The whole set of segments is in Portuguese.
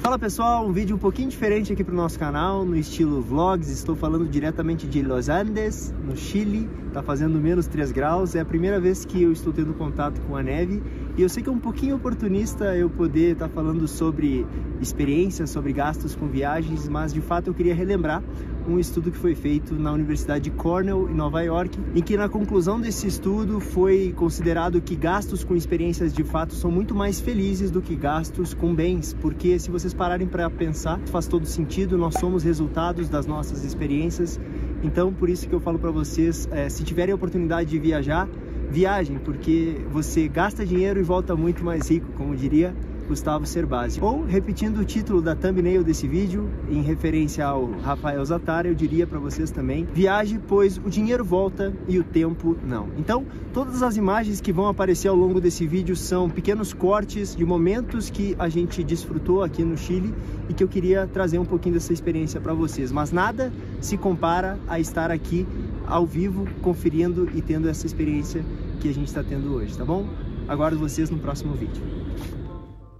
Fala pessoal, um vídeo um pouquinho diferente aqui para o nosso canal, no estilo vlogs. Estou falando diretamente de Los Andes, no Chile. Tá fazendo menos 3 graus, é a primeira vez que eu estou tendo contato com a neve. E eu sei que é um pouquinho oportunista eu poder estar falando sobre experiências, sobre gastos com viagens, mas de fato eu queria relembrar um estudo que foi feito na Universidade de Cornell, em Nova York, em que na conclusão desse estudo foi considerado que gastos com experiências de fato são muito mais felizes do que gastos com bens, porque se vocês pararem para pensar, faz todo sentido, nós somos resultados das nossas experiências. Então por isso que eu falo para vocês, se tiverem a oportunidade de viajar, viagem, porque você gasta dinheiro e volta muito mais rico, como diria Gustavo Cerbasi. Ou, repetindo o título da thumbnail desse vídeo, em referência ao Rafael Zatara, eu diria para vocês também: viaje, pois o dinheiro volta e o tempo não. Então, todas as imagens que vão aparecer ao longo desse vídeo são pequenos cortes de momentos que a gente desfrutou aqui no Chile e que eu queria trazer um pouquinho dessa experiência para vocês. Mas nada se compara a estar aqui ao vivo, conferindo e tendo essa experiência que a gente está tendo hoje, tá bom? Aguardo vocês no próximo vídeo.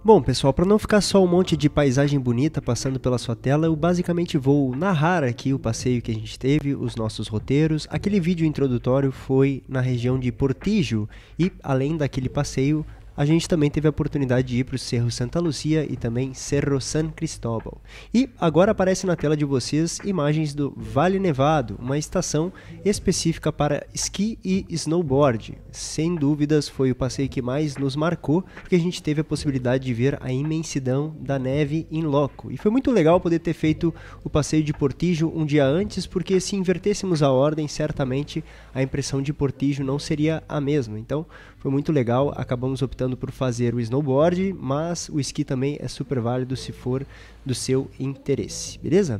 Bom, pessoal, para não ficar só um monte de paisagem bonita passando pela sua tela, eu basicamente vou narrar aqui o passeio que a gente teve, os nossos roteiros. Aquele vídeo introdutório foi na região de Portillo e, além daquele passeio, a gente também teve a oportunidade de ir para o Cerro Santa Lucia e também Cerro San Cristóbal. E agora aparece na tela de vocês imagens do Vale Nevado, uma estação específica para esqui e snowboard. Sem dúvidas foi o passeio que mais nos marcou, porque a gente teve a possibilidade de ver a imensidão da neve in loco. E foi muito legal poder ter feito o passeio de Portillo um dia antes, porque se invertêssemos a ordem, certamente a impressão de Portillo não seria a mesma. Então foi muito legal, acabamos optando por fazer o snowboard, mas o esqui também é super válido se for do seu interesse, beleza?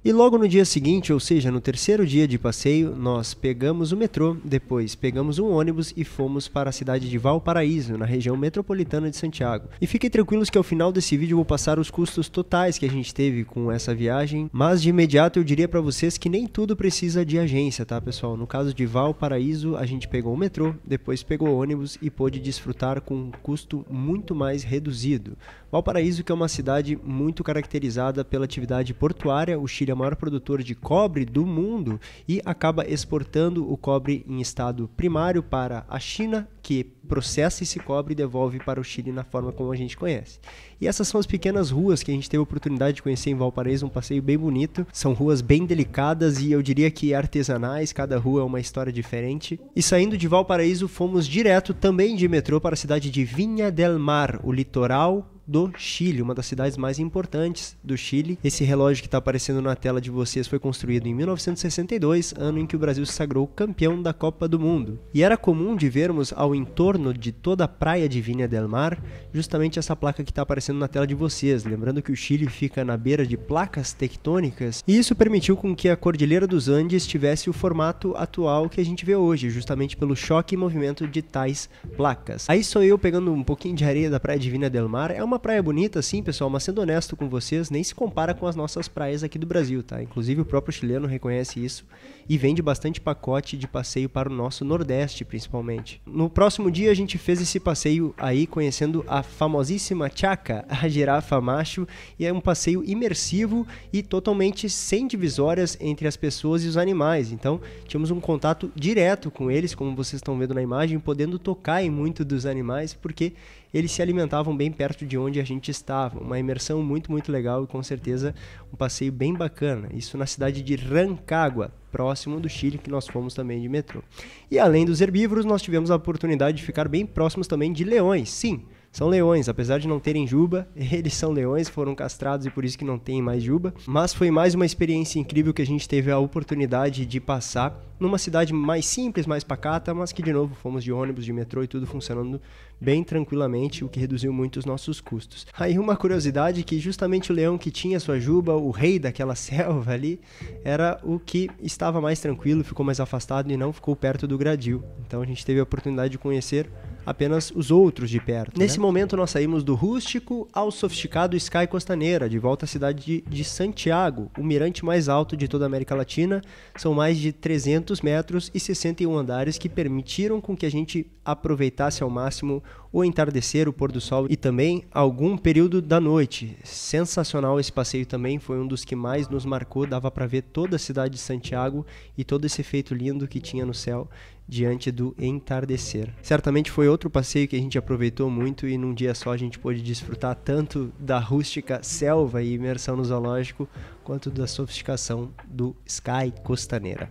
E logo no dia seguinte, ou seja, no terceiro dia de passeio, nós pegamos o metrô, depois pegamos um ônibus e fomos para a cidade de Valparaíso, na região metropolitana de Santiago. E fiquem tranquilos que ao final desse vídeo eu vou passar os custos totais que a gente teve com essa viagem, mas de imediato eu diria para vocês que nem tudo precisa de agência, tá pessoal? No caso de Valparaíso, a gente pegou o metrô, depois pegou o ônibus e pôde desfrutar com um custo muito mais reduzido. Valparaíso, que é uma cidade muito caracterizada pela atividade portuária, o Chile é o maior produtor de cobre do mundo e acaba exportando o cobre em estado primário para a China, que processa esse cobre e devolve para o Chile na forma como a gente conhece. E essas são as pequenas ruas que a gente teve a oportunidade de conhecer em Valparaíso, um passeio bem bonito. São ruas bem delicadas e eu diria que artesanais, cada rua é uma história diferente. E saindo de Valparaíso, fomos direto também de metrô para a cidade de Viña del Mar, o litoral do Chile, uma das cidades mais importantes do Chile. Esse relógio que está aparecendo na tela de vocês foi construído em 1962, ano em que o Brasil se sagrou campeão da Copa do Mundo. E era comum de vermos ao entorno de toda a praia de Viña del Mar justamente essa placa que está aparecendo na tela de vocês, lembrando que o Chile fica na beira de placas tectônicas, e isso permitiu com que a Cordilheira dos Andes tivesse o formato atual que a gente vê hoje, justamente pelo choque e movimento de tais placas. Aí sou eu pegando um pouquinho de areia da praia de Viña del Mar. É uma praia bonita, sim, pessoal, mas sendo honesto com vocês, nem se compara com as nossas praias aqui do Brasil, tá? Inclusive o próprio chileno reconhece isso e vende bastante pacote de passeio para o nosso Nordeste, principalmente. No próximo dia a gente fez esse passeio aí conhecendo a famosíssima Chaca, a girafa macho, e é um passeio imersivo e totalmente sem divisórias entre as pessoas e os animais. Então tínhamos um contato direto com eles, como vocês estão vendo na imagem, podendo tocar em muito dos animais, porque eles se alimentavam bem perto de onde a gente estava. Uma imersão muito legal e com certeza um passeio bem bacana. Isso na cidade de Rancagua, próximo do Chile, que nós fomos também de metrô. E além dos herbívoros, nós tivemos a oportunidade de ficar bem próximos também de leões. Sim, são leões, apesar de não terem juba, eles são leões, foram castrados e por isso que não tem mais juba. Mas foi mais uma experiência incrível que a gente teve a oportunidade de passar numa cidade mais simples, mais pacata, mas que de novo fomos de ônibus, de metrô e tudo funcionando bem tranquilamente, o que reduziu muito os nossos custos. Aí uma curiosidade que justamente o leão que tinha sua juba, o rei daquela selva ali, era o que estava mais tranquilo, ficou mais afastado e não ficou perto do gradil. Então a gente teve a oportunidade de conhecer apenas os outros de perto. Nesse momento nós saímos do rústico ao sofisticado Sky Costaneira, de volta à cidade de Santiago, o mirante mais alto de toda a América Latina. São mais de 300 metros e 61 andares que permitiram com que a gente aproveitasse ao máximo o entardecer, o pôr do sol e também algum período da noite. Sensacional esse passeio também, foi um dos que mais nos marcou, dava para ver toda a cidade de Santiago e todo esse efeito lindo que tinha no céu diante do entardecer. Certamente foi outro passeio que a gente aproveitou muito e num dia só a gente pôde desfrutar tanto da rústica selva e imersão no zoológico, quanto da sofisticação do Sky Costaneira.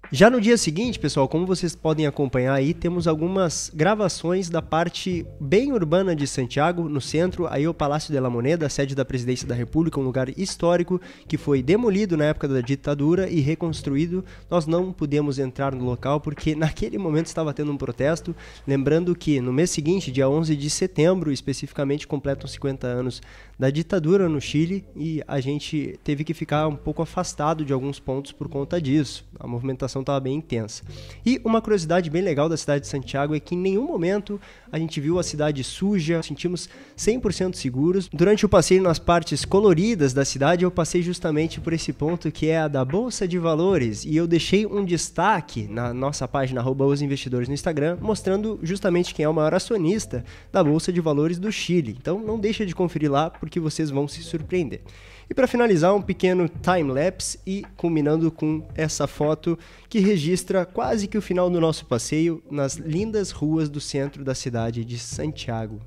Já no dia seguinte, pessoal, como vocês podem acompanhar aí, temos algumas gravações da parte bem urbana de Santiago, no centro, aí o Palácio de la Moneda, a sede da Presidência da República, um lugar histórico que foi demolido na época da ditadura e reconstruído. Nós não pudemos entrar no local porque naquele momento estava tendo um protesto, lembrando que no mês seguinte, dia 11 de setembro, especificamente, completam 50 anos da ditadura no Chile e a gente teve que ficar um pouco afastado de alguns pontos por conta disso. A movimentação estava bem intensa. E uma curiosidade bem legal da cidade de Santiago é que em nenhum momento a gente viu a cidade suja, sentimos 100% seguros. Durante o passeio nas partes coloridas da cidade, eu passei justamente por esse ponto que é a da Bolsa de Valores e eu deixei um destaque na nossa página @osinvestidores no Instagram, mostrando justamente quem é o maior acionista da Bolsa de Valores do Chile. Então não deixa de conferir lá porque vocês vão se surpreender. E para finalizar, um pequeno time-lapse e culminando com essa foto que registra quase que o final do nosso passeio nas lindas ruas do centro da cidade de Santiago.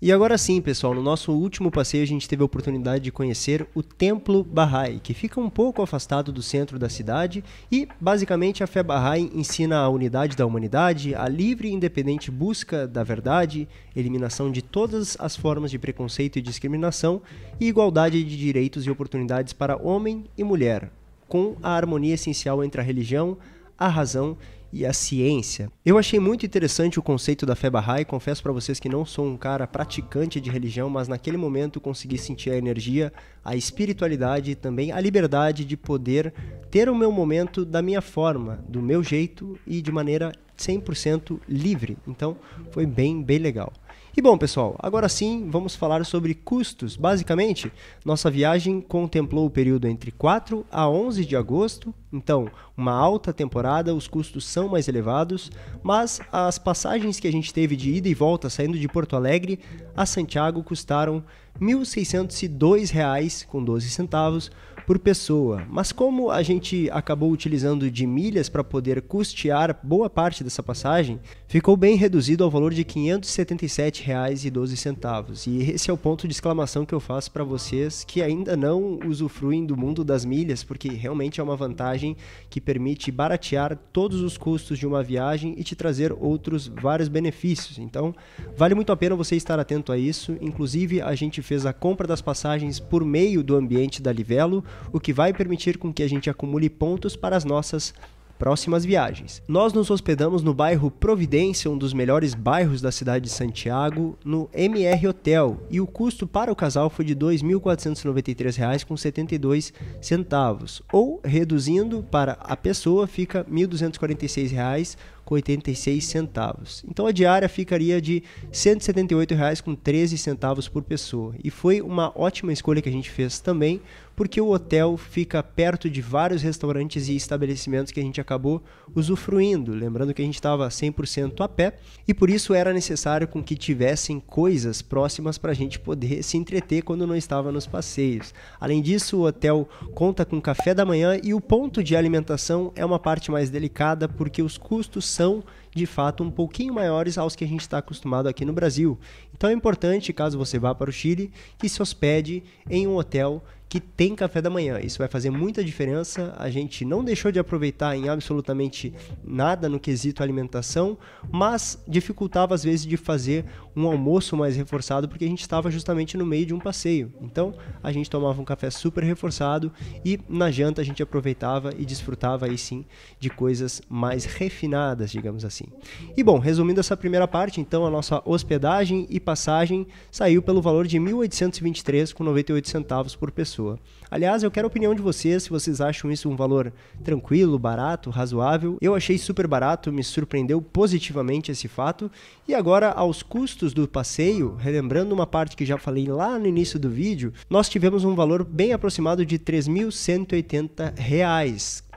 E agora sim, pessoal, no nosso último passeio a gente teve a oportunidade de conhecer o Templo Bahá'í, que fica um pouco afastado do centro da cidade e, basicamente, a fé Bahá'í ensina a unidade da humanidade, a livre e independente busca da verdade, eliminação de todas as formas de preconceito e discriminação e igualdade de direitos e oportunidades para homem e mulher, com a harmonia essencial entre a religião, a razão e a ciência. Eu achei muito interessante o conceito da fé Bahá'í, confesso para vocês que não sou um cara praticante de religião, mas naquele momento consegui sentir a energia, a espiritualidade e também a liberdade de poder ter o meu momento da minha forma, do meu jeito e de maneira 100% livre. Então foi bem legal. E bom, pessoal, agora sim vamos falar sobre custos. Basicamente, nossa viagem contemplou o período entre 4 a 11 de agosto, então uma alta temporada, os custos são mais elevados, mas as passagens que a gente teve de ida e volta saindo de Porto Alegre a Santiago custaram R$ 1.602,12 por pessoa. Mas como a gente acabou utilizando de milhas para poder custear boa parte dessa passagem, ficou bem reduzido ao valor de R$ 577,12. E esse é o ponto de exclamação que eu faço para vocês que ainda não usufruem do mundo das milhas, porque realmente é uma vantagem que permite baratear todos os custos de uma viagem e te trazer outros vários benefícios. Então, vale muito a pena você estar atento a isso. Inclusive, a gente fez a compra das passagens por meio do ambiente da Livelo, o que vai permitir com que a gente acumule pontos para as nossas próximas viagens. Nós nos hospedamos no bairro Providência, um dos melhores bairros da cidade de Santiago, no MR Hotel, e o custo para o casal foi de R$ 2.493,72, ou reduzindo para a pessoa fica R$ 1.246,86. Então a diária ficaria de R$ 178,13 por pessoa. E foi uma ótima escolha que a gente fez também, porque o hotel fica perto de vários restaurantes e estabelecimentos que a gente acabou usufruindo. Lembrando que a gente estava 100% a pé e por isso era necessário com que tivessem coisas próximas para a gente poder se entreter quando não estava nos passeios. Além disso, o hotel conta com café da manhã e o ponto de alimentação é uma parte mais delicada porque os custos são de fato um pouquinho maiores aos que a gente está acostumado aqui no Brasil. Então é importante, caso você vá para o Chile, que se hospede em um hotel que tem café da manhã. Isso vai fazer muita diferença. A gente não deixou de aproveitar em absolutamente nada no quesito alimentação, mas dificultava às vezes de fazer um almoço mais reforçado porque a gente estava justamente no meio de um passeio. Então a gente tomava um café super reforçado e na janta a gente aproveitava e desfrutava aí sim de coisas mais refinadas, digamos assim. E bom, resumindo essa primeira parte, então a nossa hospedagem e passagem saiu pelo valor de R$ 1.823,98 por pessoa. Aliás, eu quero a opinião de vocês, se vocês acham isso um valor tranquilo, barato, razoável. Eu achei super barato, me surpreendeu positivamente esse fato. E agora, aos custos do passeio, relembrando uma parte que já falei lá no início do vídeo, nós tivemos um valor bem aproximado de R$ 3.180,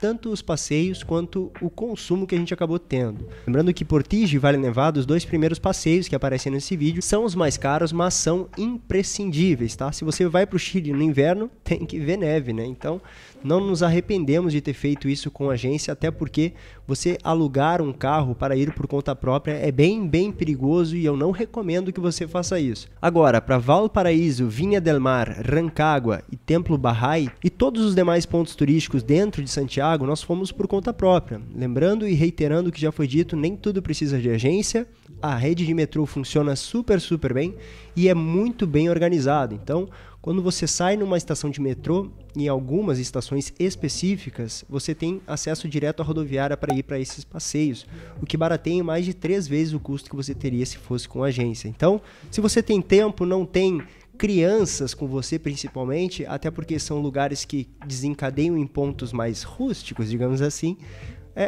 tanto os passeios quanto o consumo que a gente acabou tendo. Lembrando que Portige e Vale Nevado, os 2 primeiros passeios que aparecem nesse vídeo, são os mais caros, mas são imprescindíveis, tá? Se você vai para o Chile no inverno, tem que ver neve, né? Então, não nos arrependemos de ter feito isso com a agência, até porque você alugar um carro para ir por conta própria é bem perigoso e eu não recomendo que você faça isso. Agora, para Valparaíso, Vinha del Mar, Rancagua e Templo Bahá'í e todos os demais pontos turísticos dentro de Santiago, nós fomos por conta própria. Lembrando e reiterando o que já foi dito, nem tudo precisa de agência, a rede de metrô funciona super bem e é muito bem organizado. Então, quando você sai numa estação de metrô, em algumas estações específicas, você tem acesso direto à rodoviária para ir para esses passeios, o que barateia mais de 3 vezes o custo que você teria se fosse com agência. Então, se você tem tempo, não tem crianças com você principalmente, até porque são lugares que desencadeiam em pontos mais rústicos, digamos assim,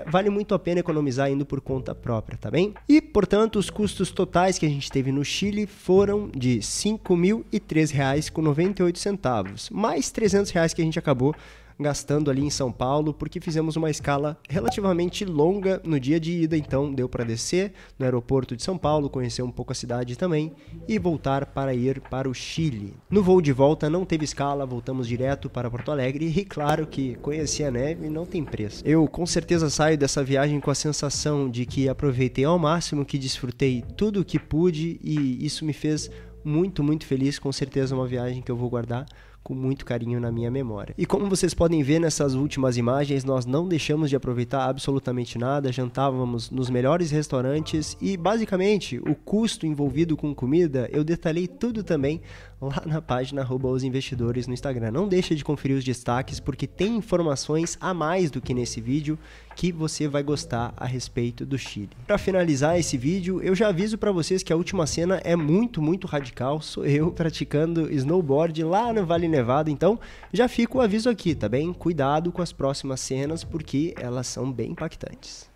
vale muito a pena economizar indo por conta própria, tá bem? E, portanto, os custos totais que a gente teve no Chile foram de R$ 5.003,98, mais R$ 300 que a gente acabou gastando ali em São Paulo, porque fizemos uma escala relativamente longa no dia de ida, então deu para descer no aeroporto de São Paulo, conhecer um pouco a cidade também e voltar para ir para o Chile. No voo de volta não teve escala, voltamos direto para Porto Alegre e claro que conhecer a neve não tem preço. Eu com certeza saio dessa viagem com a sensação de que aproveitei ao máximo, que desfrutei tudo o que pude e isso me fez muito feliz, com certeza uma viagem que eu vou guardar com muito carinho na minha memória. E como vocês podem ver nessas últimas imagens, nós não deixamos de aproveitar absolutamente nada, jantávamos nos melhores restaurantes e basicamente o custo envolvido com comida eu detalhei tudo também lá na página @osinvestidores no Instagram. Não deixa de conferir os destaques porque tem informações a mais do que nesse vídeo que você vai gostar a respeito do Chile. Para finalizar esse vídeo, eu já aviso para vocês que a última cena é muito radical, sou eu praticando snowboard lá no Vale Nevado, então já fica o aviso aqui, tá bem? Cuidado com as próximas cenas porque elas são bem impactantes.